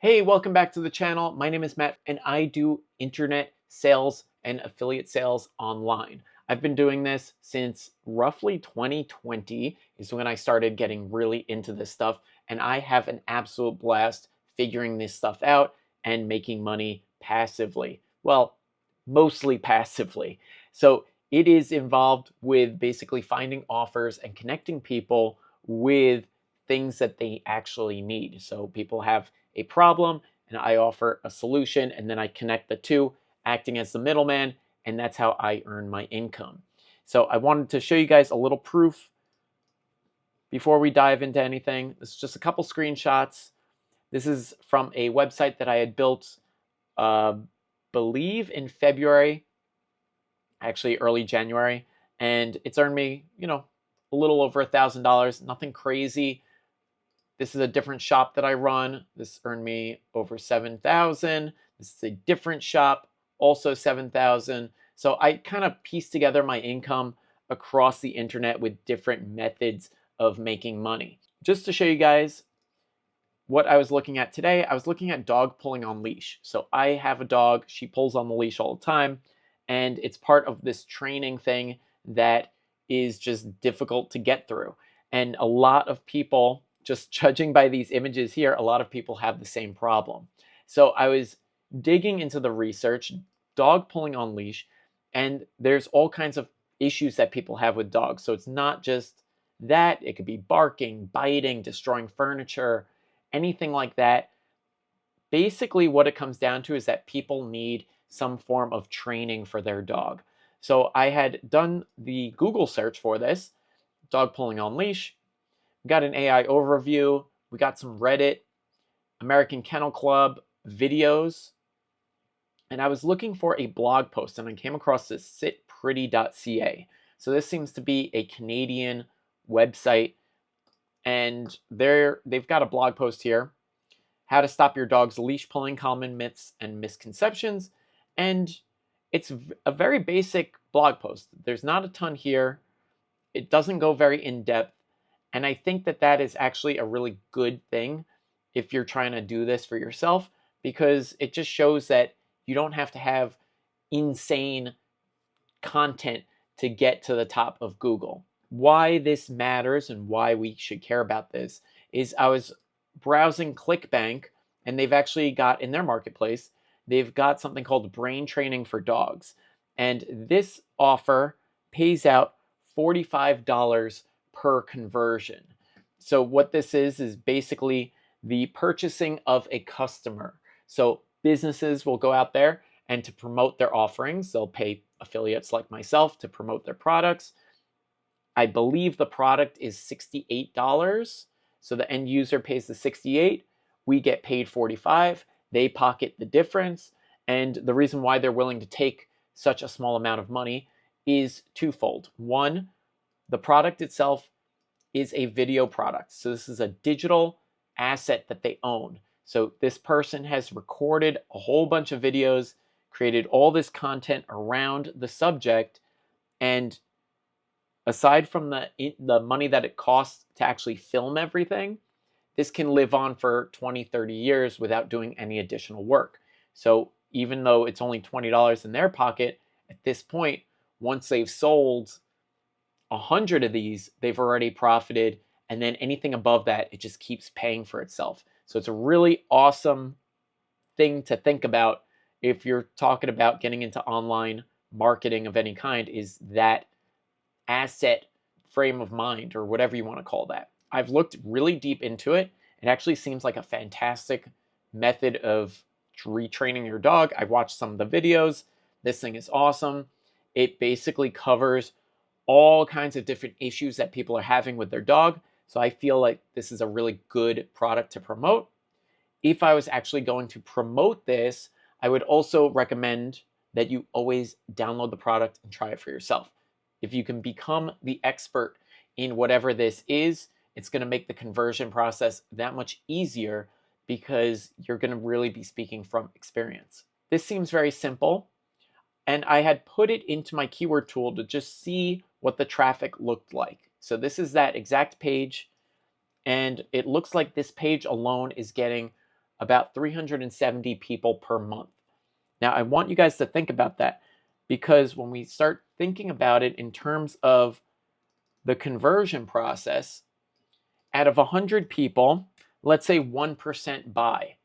Hey, welcome back to the channel. My name is Matt and I do internet sales and affiliate sales online. I've been doing this since roughly 2020 is when I started getting really into this stuff, and I have an absolute blast figuring this stuff out and making money passively. Well, mostly passively. So it is involved with basically finding offers and connecting people with things that they actually need. So people have a problem and I offer a solution, and then I connect the two, acting as the middleman, and that's how I earn my income. So I wanted to show you guys a little proof before we dive into anything. This is just a couple screenshots. This is from a website that I had built, believe in February, actually early January, and it's earned me, a little over $1,000. Nothing crazy. This is a different shop that I run. This earned me over 7,000. This is a different shop, also 7,000. So I kind of pieced together my income across the internet with different methods of making money. Just to show you guys what I was looking at today, I was looking at dog pulling on leash. So I have a dog, she pulls on the leash all the time, and it's part of this training thing that is just difficult to get through. And a lot of people, just judging by these images here, a lot of people have the same problem. So I was digging into the research, dog pulling on leash, and there's all kinds of issues that people have with dogs. So it's not just that, it could be barking, biting, destroying furniture, anything like that. Basically, what it comes down to is that people need some form of training for their dog. So I had done the Google search for this, dog pulling on leash. We got an AI overview. We got some Reddit, American Kennel Club videos. And I was looking for a blog post and I came across this sitpretty.ca. So this seems to be a Canadian website, and they've got a blog post here, how to stop your dog's leash pulling, common myths and misconceptions. And it's a very basic blog post. There's not a ton here. It doesn't go very in depth. And I think that that is actually a really good thing if you're trying to do this for yourself, because it just shows that you don't have to have insane content to get to the top of Google. Why this matters and why we should care about this is I was browsing ClickBank, and they've actually got in their marketplace, they've got something called Brain Training for Dogs. And this offer pays out $45 per conversion. So what this is basically the purchasing of a customer. So businesses will go out there and to promote their offerings, they'll pay affiliates like myself to promote their products. I believe the product is $68. So the end user pays the 68, we get paid 45, they pocket the difference. And the reason why they're willing to take such a small amount of money is twofold. One, the product itself is a video product. So this is a digital asset that they own. So this person has recorded a whole bunch of videos, created all this content around the subject, and aside from the money that it costs to actually film everything, this can live on for 20, 30 years without doing any additional work. So even though it's only $20 in their pocket, at this point, once they've sold 100 of these, they've already profited, and then anything above that, it just keeps paying for itself. So it's a really awesome thing to think about if you're talking about getting into online marketing of any kind, is that asset frame of mind, or whatever you want to call that. I've looked really deep into it. It actually seems like a fantastic method of retraining your dog. I watched some of the videos. This thing is awesome. It basically covers all kinds of different issues that people are having with their dog. So I feel like this is a really good product to promote. If I was actually going to promote this, I would also recommend that you always download the product and try it for yourself. If you can become the expert in whatever this is, it's going to make the conversion process that much easier because you're going to really be speaking from experience. This seems very simple, and I had put it into my keyword tool to just see what the traffic looked like. So this is that exact page, and it looks like this page alone is getting about 370 people per month. Now, I want you guys to think about that, because when we start thinking about it in terms of the conversion process, out of 100 people, let's say 1% buy.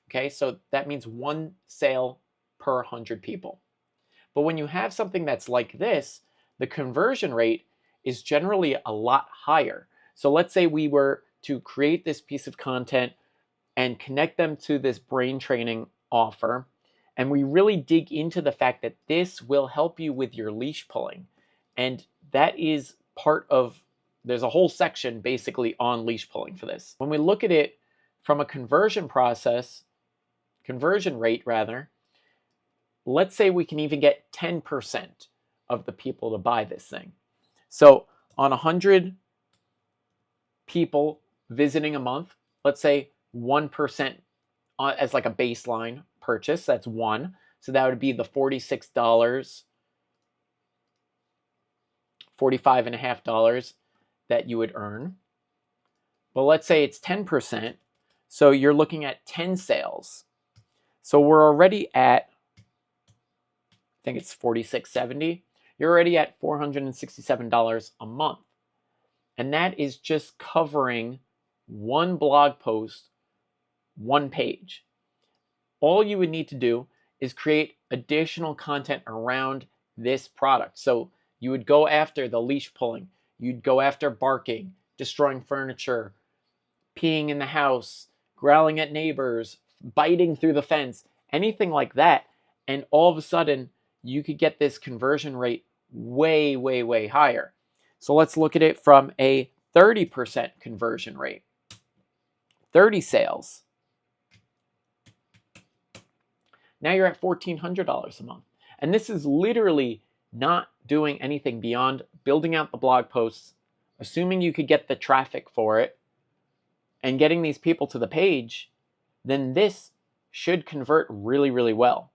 Okay, so that means one sale per 100 people. But when you have something that's like this, the conversion rate is generally a lot higher. So let's say we were to create this piece of content and connect them to this brain training offer, and we really dig into the fact that this will help you with your leash pulling. And that is part of, there's a whole section basically on leash pulling for this. When we look at it from a conversion rate rather, let's say we can even get 10% of the people to buy this thing. So on 100 people visiting a month, let's say 1% as like a baseline purchase, that's one. So that would be the $46, $45.50 that you would earn. But let's say it's 10%. So you're looking at 10 sales. So we're already at, I think it's $46.70. You're already at $467 a month. And that is just covering one blog post, one page. All you would need to do is create additional content around this product. So you would go after the leash pulling, you'd go after barking, destroying furniture, peeing in the house, growling at neighbors, biting through the fence, anything like that. And all of a sudden, you could get this conversion rate way, way, way higher. So let's look at it from a 30% conversion rate. 30 sales. Now you're at $1,400 a month. And this is literally not doing anything beyond building out the blog posts, assuming you could get the traffic for it, and getting these people to the page. Then this should convert really, really well.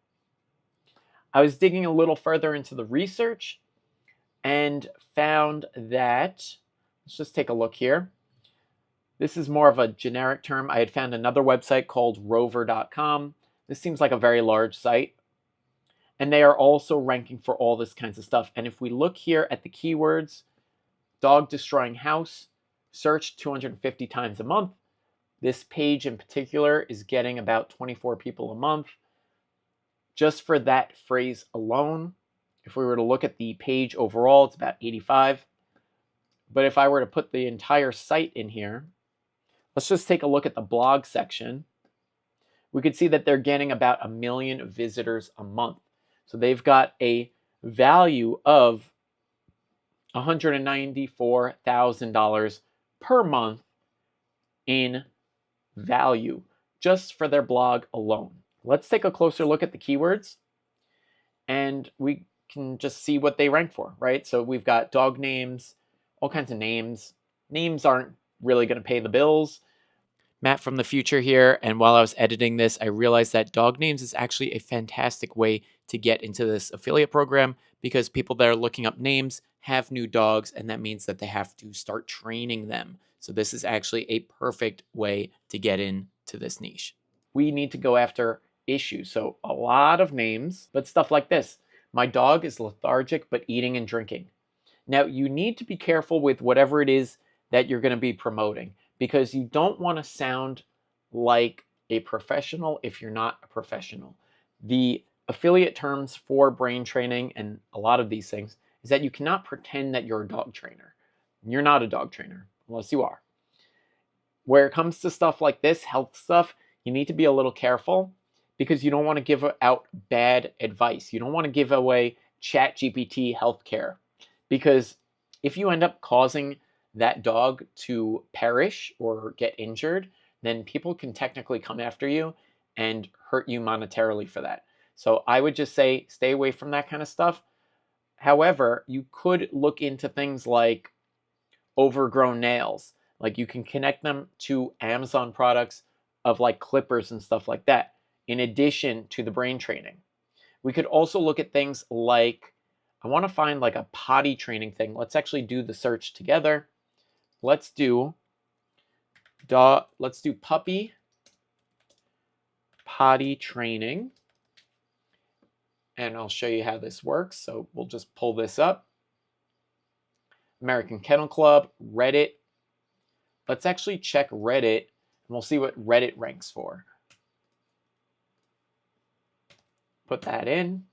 I was digging a little further into the research and found that, let's just take a look here. This is more of a generic term. I had found another website called rover.com. This seems like a very large site. And they are also ranking for all this kinds of stuff. And if we look here at the keywords, dog destroying house, searched 250 times a month. This page in particular is getting about 24 people a month. Just for that phrase alone, if we were to look at the page overall, it's about 85. But if I were to put the entire site in here, let's just take a look at the blog section. We could see that they're getting about 1 million visitors a month. So they've got a value of $194,000 per month in value just for their blog alone. Let's take a closer look at the keywords and we can just see what they rank for, right? So we've got dog names, all kinds of names. Names aren't really going to pay the bills. Matt from the future here, and while I was editing this, I realized that dog names is actually a fantastic way to get into this affiliate program because people that are looking up names have new dogs, and that means that they have to start training them. So this is actually a perfect way to get into this niche. We need to go after issues. So a lot of names, but stuff like this. My dog is lethargic but eating and drinking. Now you need to be careful with whatever it is that you're going to be promoting, because you don't want to sound like a professional if you're not a professional. The affiliate terms for brain training and a lot of these things is that you cannot pretend that you're a dog trainer. You're not a dog trainer unless you are. Where it comes to stuff like this, health stuff, you need to be a little careful because you don't want to give out bad advice. You don't want to give away ChatGPT healthcare, because if you end up causing that dog to perish or get injured, then people can technically come after you and hurt you monetarily for that. So I would just say stay away from that kind of stuff. However, you could look into things like overgrown nails. Like you can connect them to Amazon products of like clippers and stuff like that, in addition to the brain training. We could also look at things like, I want to find like a potty training thing. Let's actually do the search together. Let's do puppy potty training. And I'll show you how this works. So we'll just pull this up. American Kennel Club, Reddit. Let's actually check Reddit, and we'll see what Reddit ranks for. Put that in.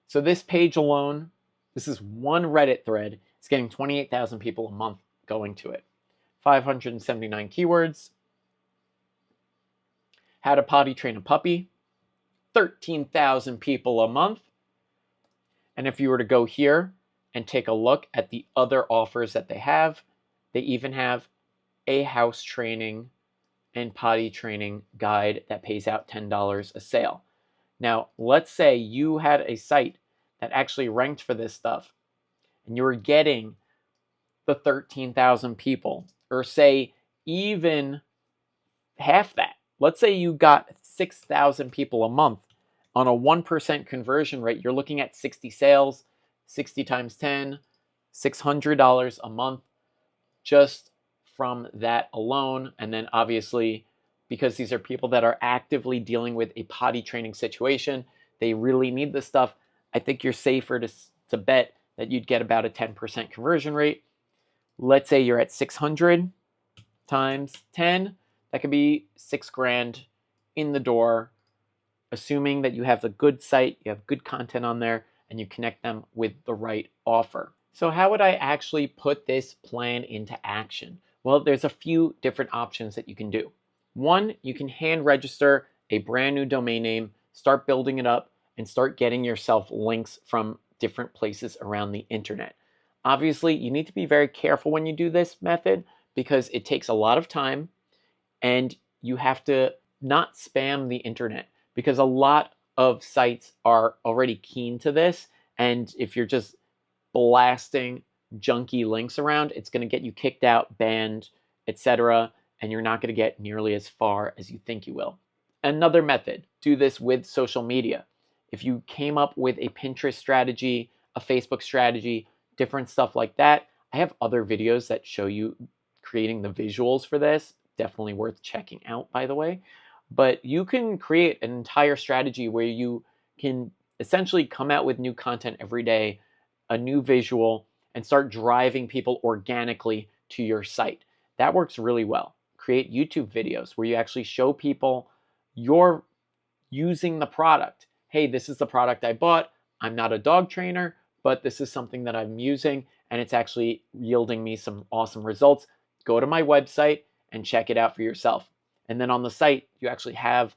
So this page alone, this is one Reddit thread. It's getting 28,000 people a month going to it. 579 keywords. How to potty train a puppy. 13,000 people a month. And if you were to go here and take a look at the other offers that they even have a house training and potty training guide that pays out $10 a sale. Now, let's say you had a site that actually ranked for this stuff and you were getting the 13,000 people, or say even half that. Let's say you got 6,000 people a month. On a 1% conversion rate, you're looking at 60 sales, 60 times 10, $600 a month just from that alone. And then obviously, because these are people that are actively dealing with a potty training situation, they really need this stuff. I think you're safer to bet that you'd get about a 10% conversion rate. Let's say you're at 600 times 10, that could be $6,000 in the door, assuming that you have a good site, you have good content on there, and you connect them with the right offer. So how would I actually put this plan into action? Well, there's a few different options that you can do. One, you can hand register a brand new domain name, start building it up, and start getting yourself links from different places around the internet. Obviously, you need to be very careful when you do this method because it takes a lot of time and you have to not spam the internet because a lot of sites are already keen to this. And if you're just blasting junky links around, it's going to get you kicked out, banned, etc. And you're not going to get nearly as far as you think you will. Another method, do this with social media. If you came up with a Pinterest strategy, a Facebook strategy, different stuff like that, I have other videos that show you creating the visuals for this. Definitely worth checking out, by the way. But you can create an entire strategy where you can essentially come out with new content every day, a new visual, and start driving people organically to your site. That works really well. Create YouTube videos where you actually show people you're using the product. Hey, this is the product I bought. I'm not a dog trainer, but this is something that I'm using and it's actually yielding me some awesome results. Go to my website and check it out for yourself. And then on the site, you actually have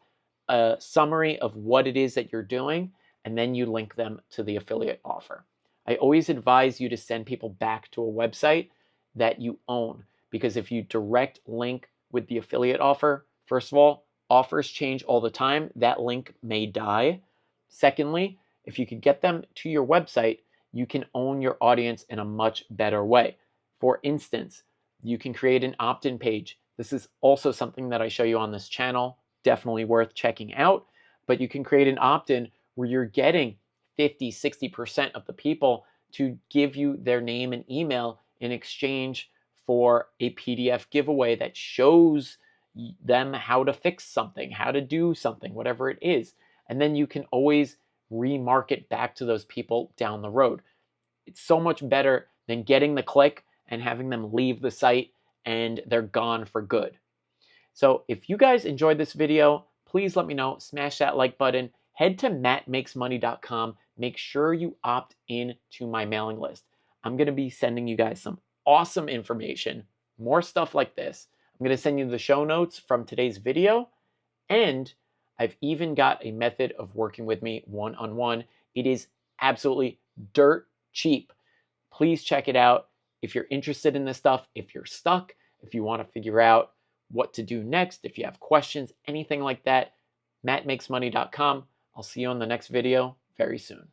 a summary of what it is that you're doing, and then you link them to the affiliate offer. I always advise you to send people back to a website that you own, because if you direct link with the affiliate offer, first of all, offers change all the time. That link may die. Secondly, if you could get them to your website, you can own your audience in a much better way. For instance, you can create an opt-in page. This is also something that I show you on this channel, definitely worth checking out. But you can create an opt-in where you're getting 50, 60% of the people to give you their name and email in exchange for a PDF giveaway that shows them how to fix something, how to do something, whatever it is. And then you can always remarket back to those people down the road. It's so much better than getting the click and having them leave the site and they're gone for good. So if you guys enjoyed this video, please let me know. Smash that like button. Head to mattmakesmoney.com. Make sure you opt in to my mailing list. I'm going to be sending you guys some awesome information, more stuff like this. I'm going to send you the show notes from today's video, and I've even got a method of working with me one-on-one. It is absolutely dirt cheap. Please check it out. If you're interested in this stuff, if you're stuck, if you want to figure out what to do next, if you have questions, anything like that, mattmakesmoney.com. I'll see you on the next video very soon.